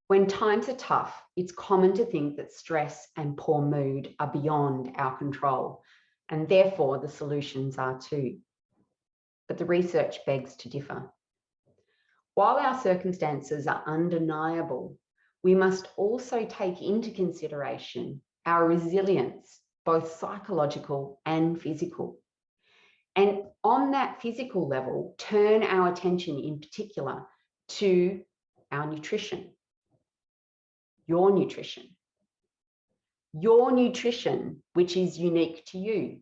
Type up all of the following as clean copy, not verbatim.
When times are tough, it's common to think that stress and poor mood are beyond our control, and therefore the solutions are too. But the research begs to differ. While our circumstances are undeniable, we must also take into consideration our resilience, both psychological and physical. And on that physical level, turn our attention in particular to our nutrition. Your nutrition, which is unique to you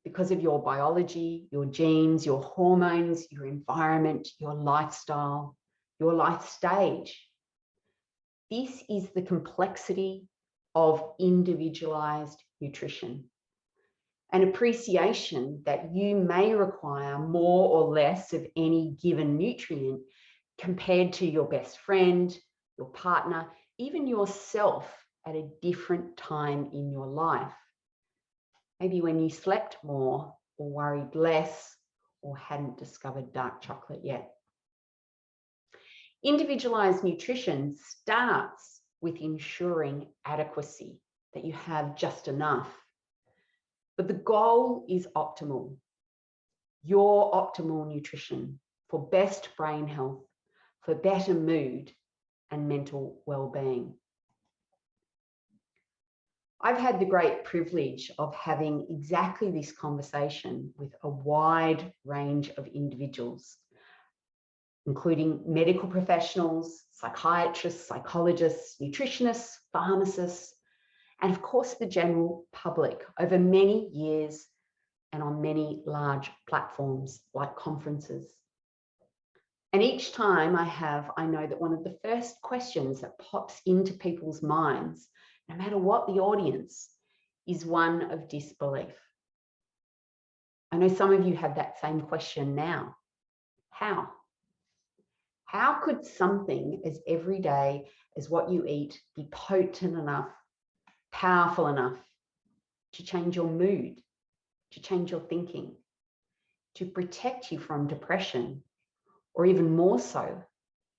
because of your biology, your genes, your hormones, your environment, your lifestyle, your life stage. This is the complexity of individualized nutrition. An appreciation that you may require more or less of any given nutrient compared to your best friend, your partner, even yourself at a different time in your life. Maybe when you slept more or worried less or hadn't discovered dark chocolate yet. Individualized nutrition starts with ensuring adequacy, that you have just enough. But the goal is optimal. Your optimal nutrition for best brain health, for better mood, and mental well-being. I've had the great privilege of having exactly this conversation with a wide range of individuals, including medical professionals, psychiatrists, psychologists, nutritionists, pharmacists, and of course the general public over many years and on many large platforms like conferences. And each time I know that one of the first questions that pops into people's minds, no matter what the audience, is one of disbelief. I know some of you have that same question now. How? How could something as everyday as what you eat be potent enough, powerful enough to change your mood, to change your thinking, to protect you from depression, or even more so,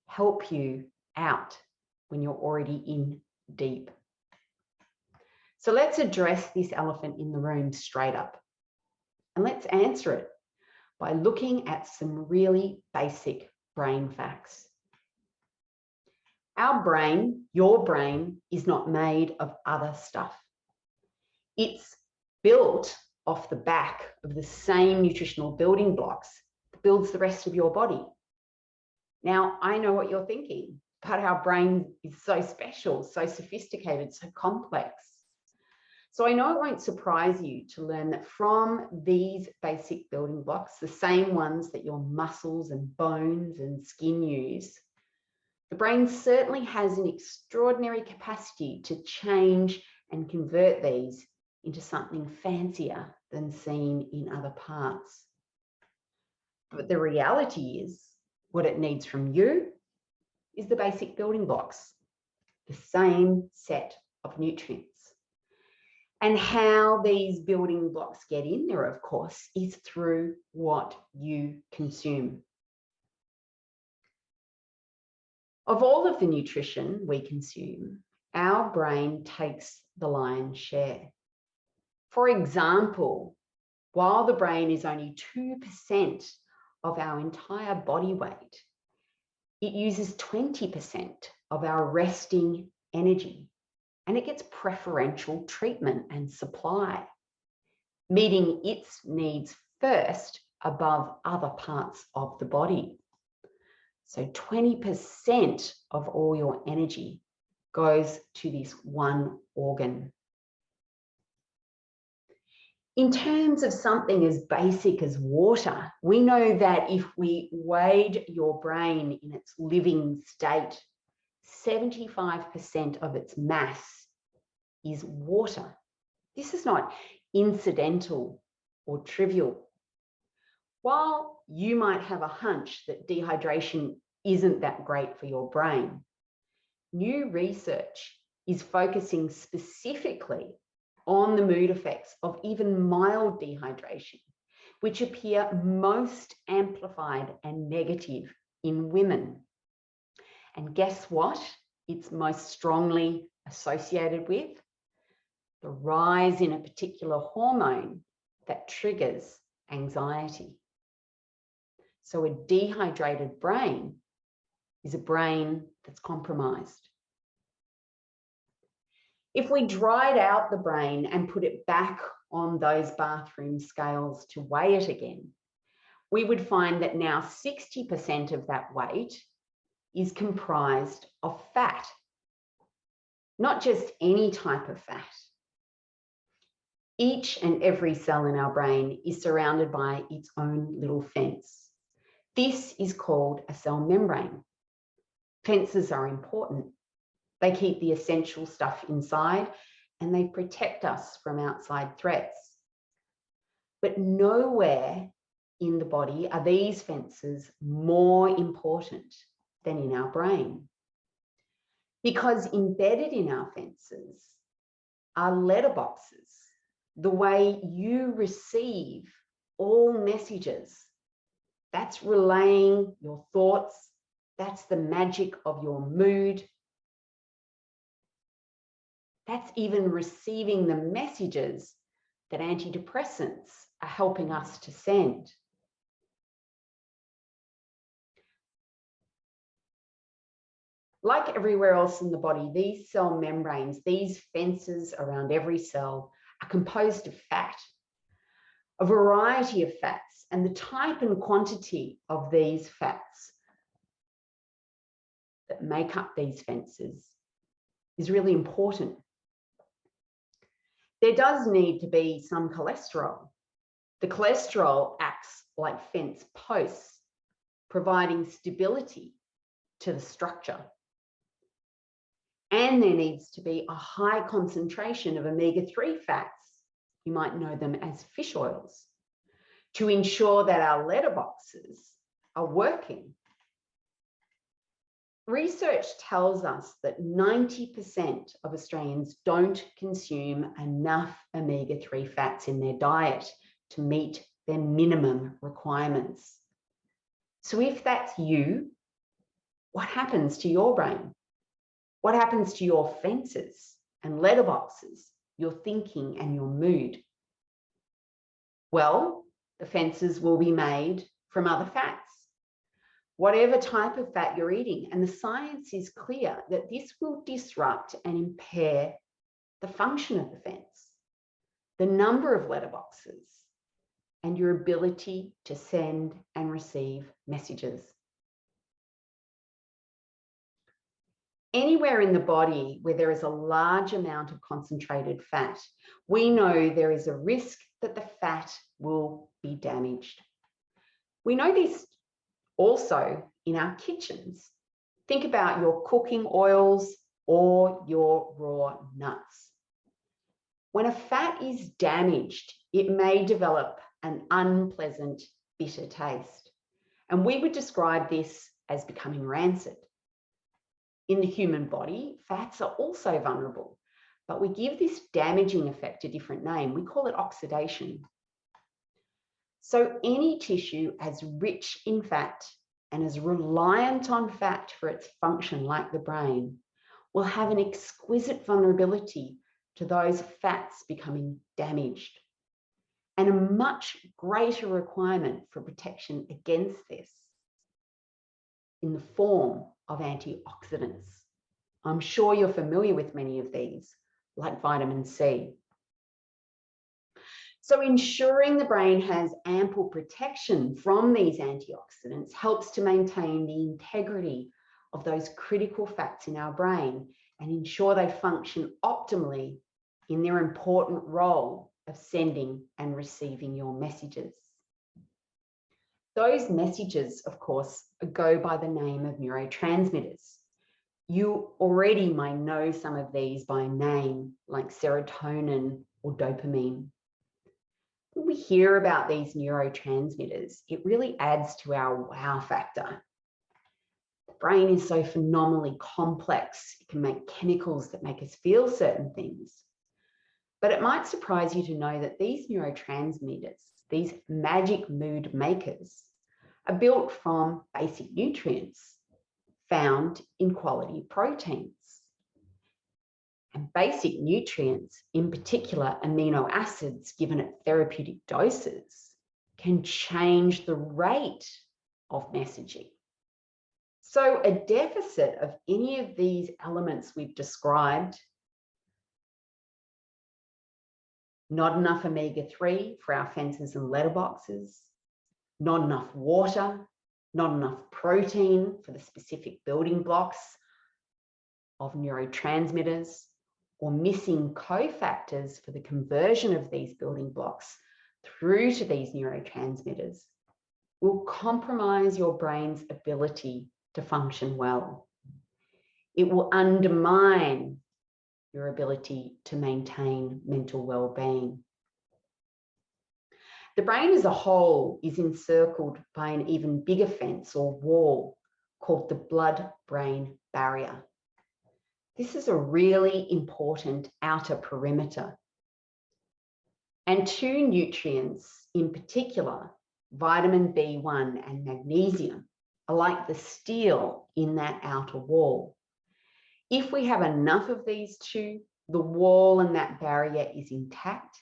help you out when you're already in deep? So let's address this elephant in the room straight up. And let's answer it by looking at some really basic brain facts. Our brain, your brain, is not made of other stuff. It's built off the back of the same nutritional building blocks that builds the rest of your body. Now, I know what you're thinking, but our brain is so special, so sophisticated, so complex. So I know it won't surprise you to learn that from these basic building blocks, the same ones that your muscles and bones and skin use, the brain certainly has an extraordinary capacity to change and convert these into something fancier than seen in other parts. But the reality is, what it needs from you is the basic building blocks, the same set of nutrients. And how these building blocks get in there, of course, is through what you consume. Of all of the nutrition we consume, our brain takes the lion's share. For example, while the brain is only 2% of our entire body weight, it uses 20% of our resting energy, and it gets preferential treatment and supply, meeting its needs first above other parts of the body. So 20% of all your energy goes to this one organ. In terms of something as basic as water, we know that if we weighed your brain in its living state, 75% of its mass is water. This is not incidental or trivial. While you might have a hunch that dehydration isn't that great for your brain, new research is focusing specifically on the mood effects of even mild dehydration, which appear most amplified and negative in women. And guess what? it's most strongly associated with the rise in a particular hormone that triggers anxiety. So a dehydrated brain is a brain that's compromised. If we dried out the brain and put it back on those bathroom scales to weigh it again, we would find that now 60% of that weight is comprised of fat, not just any type of fat. Each and every cell in our brain is surrounded by its own little fence. This is called a cell membrane. Fences are important. They keep the essential stuff inside and they protect us from outside threats. But nowhere in the body are these fences more important than in our brain. Because embedded in our fences are letterboxes, the way you receive all messages. That's relaying your thoughts. That's the magic of your mood. That's even receiving the messages that antidepressants are helping us to send. Like everywhere else in the body, these cell membranes, these fences around every cell, are composed of fat, a variety of fats, and the type and quantity of these fats that make up these fences is really important. There does need to be some cholesterol. The cholesterol acts like fence posts, providing stability to the structure. And there needs to be a high concentration of omega-3 fats, you might know them as fish oils, to ensure that our letterboxes are working. Research tells us that 90% of Australians don't consume enough omega-3 fats in their diet to meet their minimum requirements. So if that's you, what happens to your brain? What happens to your fences and letterboxes, your thinking and your mood? Well, the fences will be made from other fats, whatever type of fat you're eating. And the science is clear that this will disrupt and impair the function of the fence, the number of letterboxes, and your ability to send and receive messages. Anywhere in the body where there is a large amount of concentrated fat, we know there is a risk that the fat will be damaged. We know this also in our kitchens. Think about your cooking oils or your raw nuts. When a fat is damaged, it may develop an unpleasant, bitter taste. And we would describe this as becoming rancid. In the human body, fats are also vulnerable, but we give this damaging effect a different name. We call it oxidation. So any tissue as rich in fat and as reliant on fat for its function, like the brain, will have an exquisite vulnerability to those fats becoming damaged, and a much greater requirement for protection against this in the form of antioxidants. I'm sure you're familiar with many of these, like vitamin C. So ensuring the brain has ample protection from these antioxidants helps to maintain the integrity of those critical fats in our brain and ensure they function optimally in their important role of sending and receiving your messages. Those messages, of course, go by the name of neurotransmitters. You already might know some of these by name, like serotonin or dopamine. When we hear about these neurotransmitters, it really adds to our wow factor. The brain is so phenomenally complex. It can make chemicals that make us feel certain things. But it might surprise you to know that these neurotransmitters, these magic mood makers, are built from basic nutrients: found in quality proteins. And basic nutrients, in particular amino acids given at therapeutic doses, can change the rate of messaging. So a deficit of any of these elements we've described, not enough omega-3 for our fences and letterboxes, not enough water, not enough protein for the specific building blocks of neurotransmitters, or missing cofactors for the conversion of these building blocks through to these neurotransmitters, will compromise your brain's ability to function well. It will undermine your ability to maintain mental well-being. The brain as a whole is encircled by an even bigger fence or wall called the blood-brain barrier. This is a really important outer perimeter. And two nutrients in particular, vitamin B1 and magnesium, are like the steel in that outer wall. If we have enough of these two, the wall and that barrier is intact.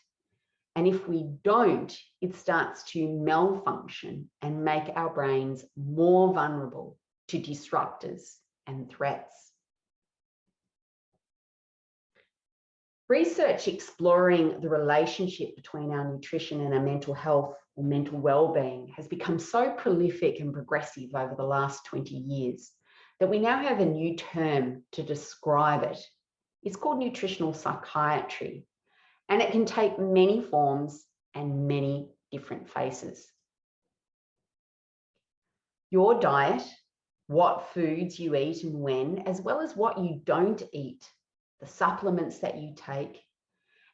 And if we don't, it starts to malfunction and make our brains more vulnerable to disruptors and threats. Research exploring the relationship between our nutrition and our mental health or mental well-being has become so prolific and progressive over the last 20 years that we now have a new term to describe it. It's called nutritional psychiatry, and it can take many forms and many different faces. Your diet, what foods you eat and when, as well as what you don't eat, the supplements that you take,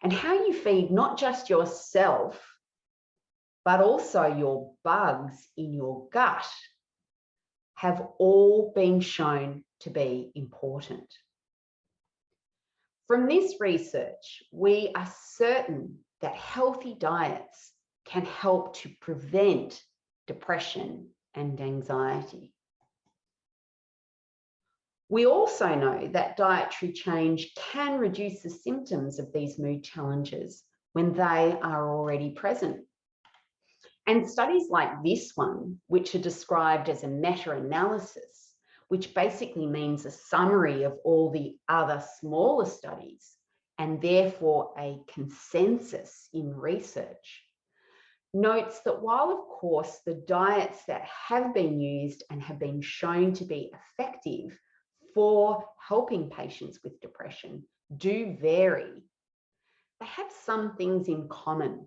and how you feed not just yourself, but also your bugs in your gut, have all been shown to be important. From this research, we are certain that healthy diets can help to prevent depression and anxiety. We also know that dietary change can reduce the symptoms of these mood challenges when they are already present. And studies like this one, which are described as a meta-analysis, which basically means a summary of all the other smaller studies, and therefore a consensus in research, notes that while, of course, the diets that have been used and have been shown to be effective for helping patients with depression do vary, they have some things in common,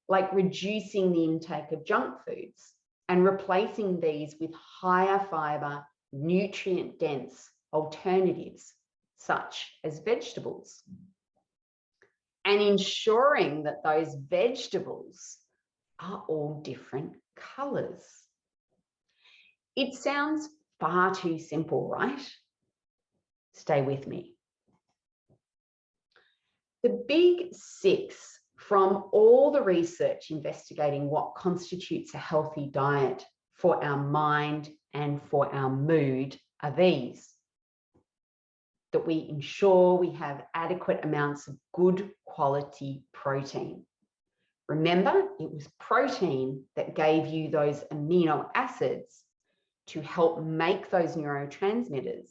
like reducing the intake of junk foods and replacing these with higher fiber, nutrient-dense alternatives, such as vegetables, and ensuring that those vegetables are all different colors. It sounds far too simple, right? Stay with me. The big six from all the research investigating what constitutes a healthy diet for our mind and for our mood are these: that we ensure we have adequate amounts of good quality protein. Remember, it was protein that gave you those amino acids to help make those neurotransmitters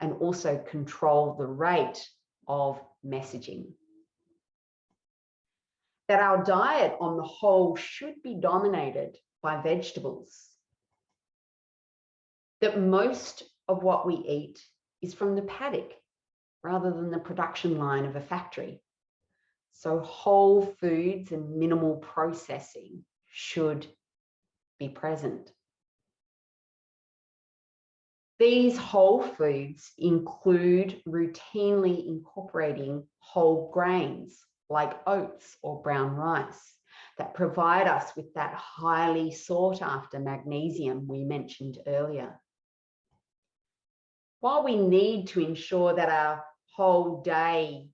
and also control the rate of messaging. That our diet on the whole should be dominated by vegetables. That most of what we eat is from the paddock rather than the production line of a factory. So whole foods and minimal processing should be present. These whole foods include routinely incorporating whole grains like oats or brown rice that provide us with that highly sought after magnesium we mentioned earlier. While we need to ensure that our whole day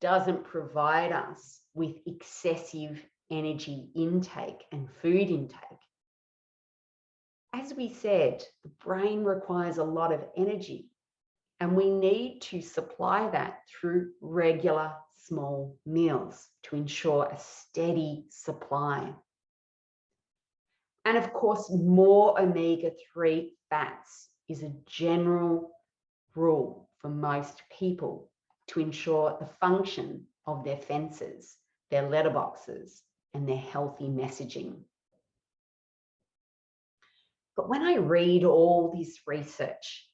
doesn't provide us with excessive energy intake and food intake, As we said, the brain requires a lot of energy, and we need to supply that through regular small meals to ensure a steady supply. And of course, more omega-3 fats is a general rule for most people to ensure the function of their fences, their letterboxes, and their healthy messaging. But when I read all this research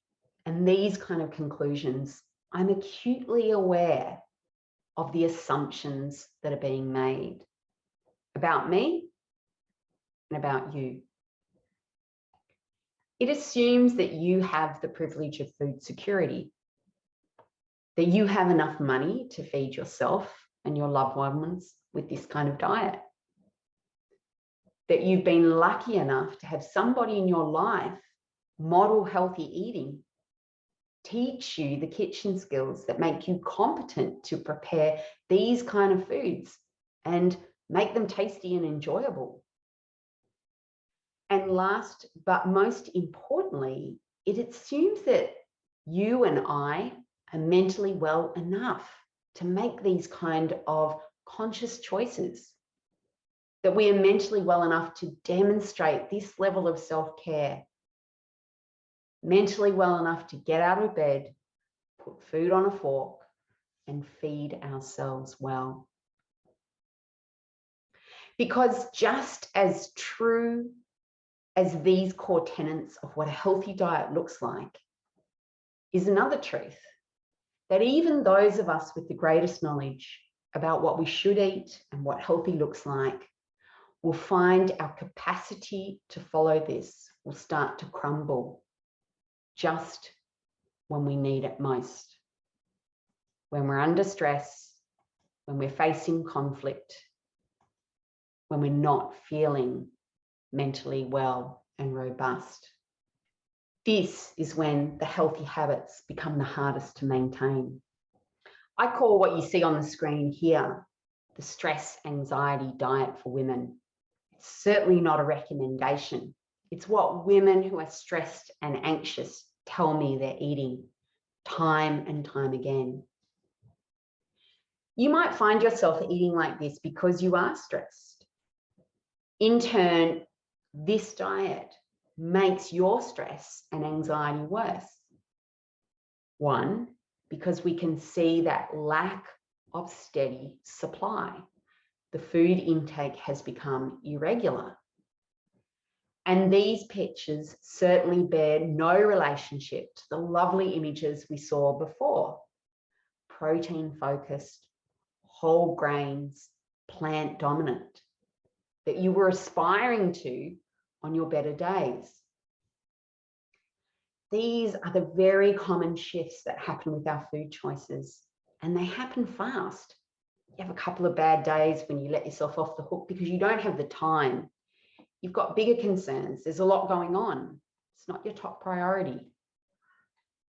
and these kind of conclusions, I'm acutely aware of the assumptions that are being made about me and about you. It assumes that you have the privilege of food security, that you have enough money to feed yourself and your loved ones with this kind of diet, that you've been lucky enough to have somebody in your life model healthy eating, teach you the kitchen skills that make you competent to prepare these kind of foods and make them tasty and enjoyable. And last, but most importantly, it assumes that you and I are mentally well enough to make these kind of conscious choices, that we are mentally well enough to demonstrate this level of self-care, mentally well enough to get out of bed, put food on a fork, and feed ourselves well. Because just as true as these core tenets of what a healthy diet looks like is another truth, that even those of us with the greatest knowledge about what we should eat and what healthy looks like will find our capacity to follow this will start to crumble just when we need it most. When we're under stress, when we're facing conflict, when we're not feeling mentally well and robust. This is when the healthy habits become the hardest to maintain. I call what you see on the screen here the stress anxiety diet for women. It's certainly not a recommendation. It's what women who are stressed and anxious tell me they're eating time and time again. You might find yourself eating like this because you are stressed. In turn, this diet makes your stress and anxiety worse. One, because we can see that lack of steady supply. The food intake has become irregular. And these pictures certainly bear no relationship to the lovely images we saw before. Protein-focused, whole grains, plant dominant, that you were aspiring to on your better days. These are the very common shifts that happen with our food choices, and they happen fast. You have a couple of bad days when you let yourself off the hook because you don't have the time. You've got bigger concerns. There's a lot going on. It's not your top priority.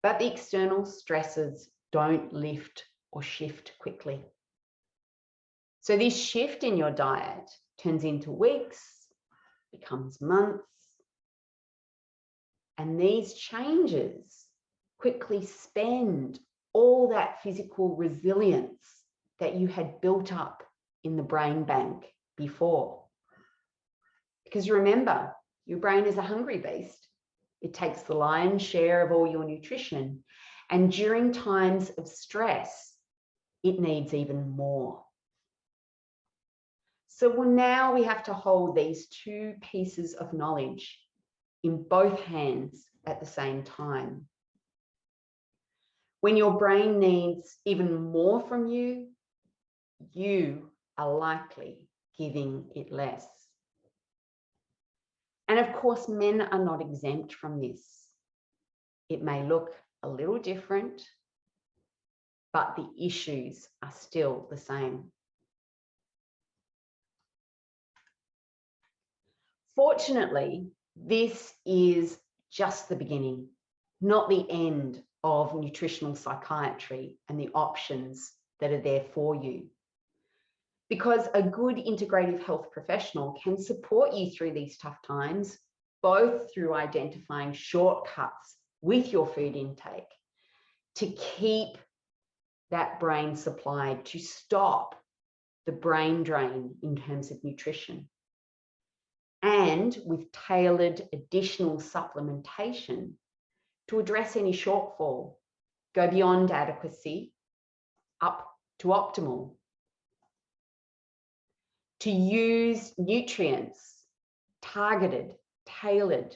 But the external stresses don't lift or shift quickly. So this shift in your diet turns into weeks, becomes months, and these changes quickly spend all that physical resilience that you had built up in the brain bank before. Because you remember, your brain is a hungry beast. It takes the lion's share of all your nutrition. And during times of stress, it needs even more. So now we have to hold these two pieces of knowledge in both hands at the same time. When your brain needs even more from you, you are likely giving it less. And of course, men are not exempt from this. It may look a little different, but the issues are still the same. Fortunately, this is just the beginning, not the end of nutritional psychiatry and the options that are there for you. Because a good integrative health professional can support you through these tough times, both through identifying shortcuts with your food intake to keep that brain supplied, to stop the brain drain in terms of nutrition, and with tailored additional supplementation to address any shortfall, go beyond adequacy up to optimal. To use nutrients targeted, tailored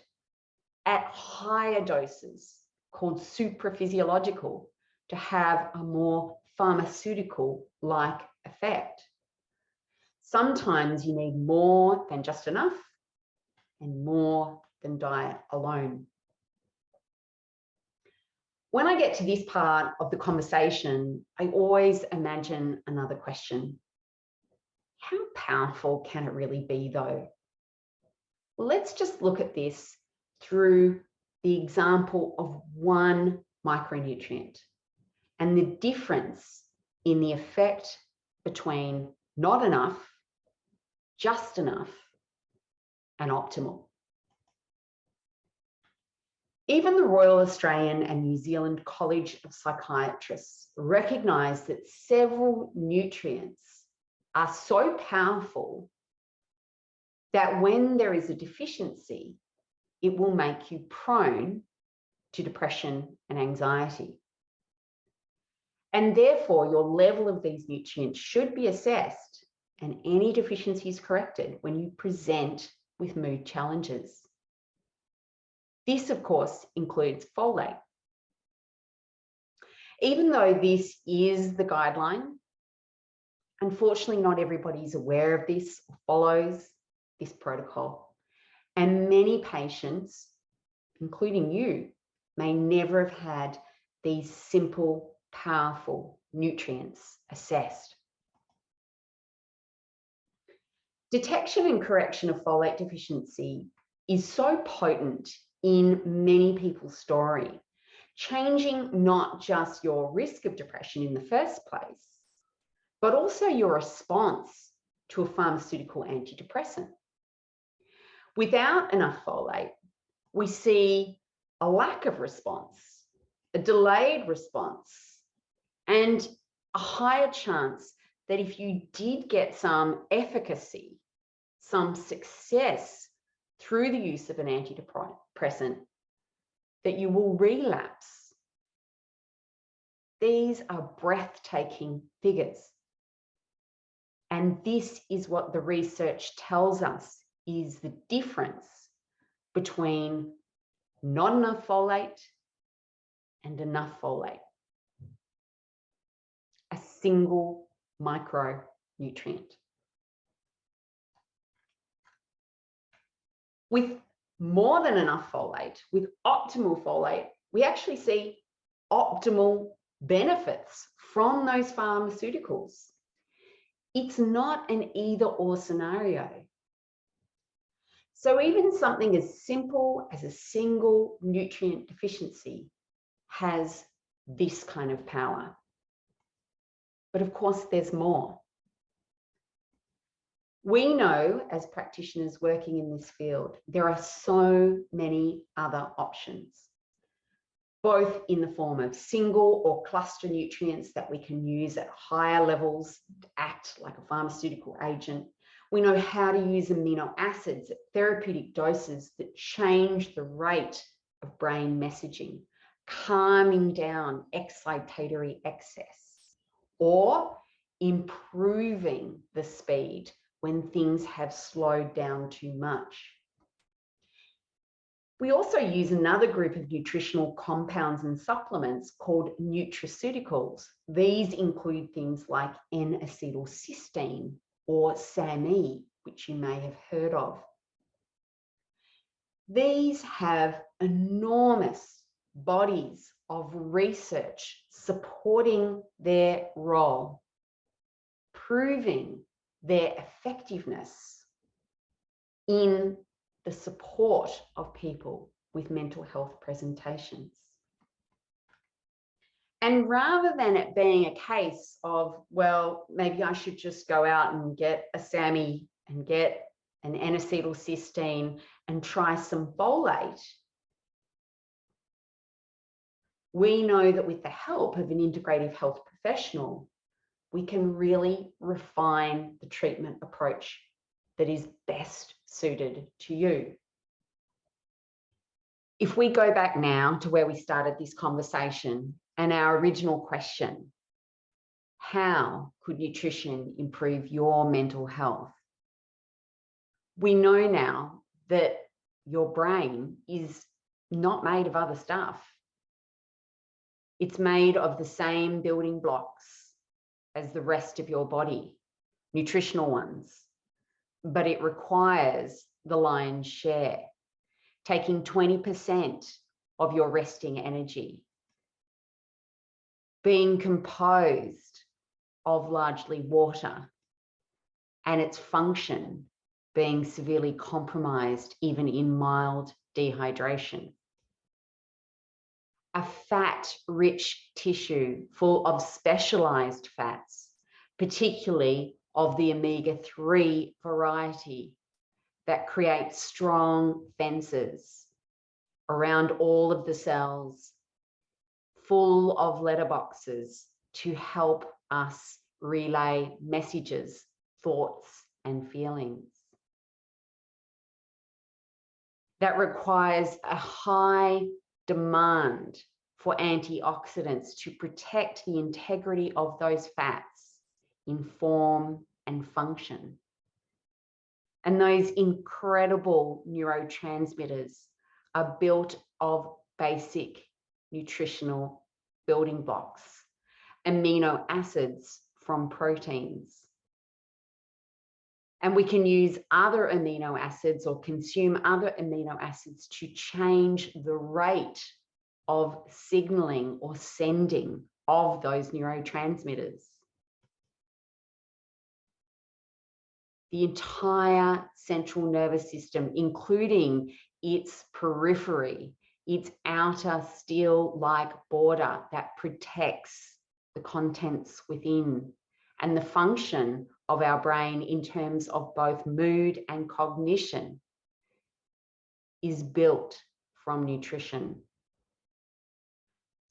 at higher doses called supraphysiological to have a more pharmaceutical-like effect. Sometimes you need more than just enough and more than diet alone. When I get to this part of the conversation, I always imagine another question. How powerful can it really be though? Well, let's just look at this through the example of one micronutrient and the difference in the effect between not enough, just enough, and optimal. Even the Royal Australian and New Zealand College of Psychiatrists recognise that several nutrients are so powerful that when there is a deficiency, it will make you prone to depression and anxiety. And therefore, your level of these nutrients should be assessed and any deficiencies corrected when you present with mood challenges. This, of course, includes folate. Even though this is the guideline, unfortunately, not everybody is aware of this or follows this protocol. And many patients, including you, may never have had these simple, powerful nutrients assessed. Detection and correction of folate deficiency is so potent in many people's story, changing not just your risk of depression in the first place, but also your response to a pharmaceutical antidepressant. Without enough folate, we see a lack of response, a delayed response, and a higher chance that if you did get some efficacy, some success through the use of an antidepressant, that you will relapse. These are breathtaking figures. And this is what the research tells us is the difference between not enough folate and enough folate. A single micronutrient. With more than enough folate, with optimal folate, we actually see optimal benefits from those pharmaceuticals. It's not an either-or scenario. So even something as simple as a single nutrient deficiency has this kind of power. But of course, there's more. We know, as practitioners working in this field, there are so many other options, both in the form of single or cluster nutrients that we can use at higher levels to act like a pharmaceutical agent. We know how to use amino acids at therapeutic doses that change the rate of brain messaging, calming down excitatory excess, or improving the speed when things have slowed down too much. We also use another group of nutritional compounds and supplements called nutraceuticals. These include things like N-acetylcysteine or SAMe, which you may have heard of. These have enormous bodies of research supporting their role, proving their effectiveness in the support of people with mental health presentations. And rather than it being a case of, well, maybe I should just go out and get a SAMe and get and N-acetylcysteine and try some folate, we know that with the help of an integrative health professional, we can really refine the treatment approach that is best suited to you. If we go back now to where we started this conversation and our original question, how could nutrition improve your mental health? We know now that your brain is not made of other stuff. It's made of the same building blocks as the rest of your body, nutritional ones, but it requires the lion's share, taking 20% of your resting energy, being composed of largely water, and its function being severely compromised even in mild dehydration. A fat-rich tissue full of specialized fats, particularly of the omega-3 variety, that create strong fences around all of the cells, full of letterboxes to help us relay messages, thoughts, and feelings. That requires a high demand for antioxidants to protect the integrity of those fats in form and function. And those incredible neurotransmitters are built of basic nutritional building blocks, amino acids from proteins. And we can use other amino acids or consume other amino acids to change the rate of signaling or sending of those neurotransmitters. The entire central nervous system, including its periphery, its outer steel-like border that protects the contents within, and the function of our brain in terms of both mood and cognition, is built from nutrition.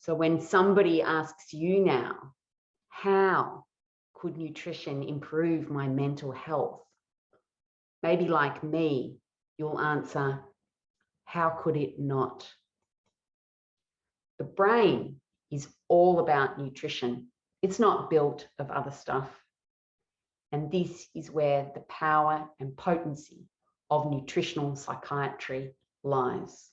So when somebody asks you now, how could nutrition improve my mental health? Maybe like me, you'll answer, how could it not? The brain is all about nutrition. It's not built of other stuff. And this is where the power and potency of nutritional psychiatry lies.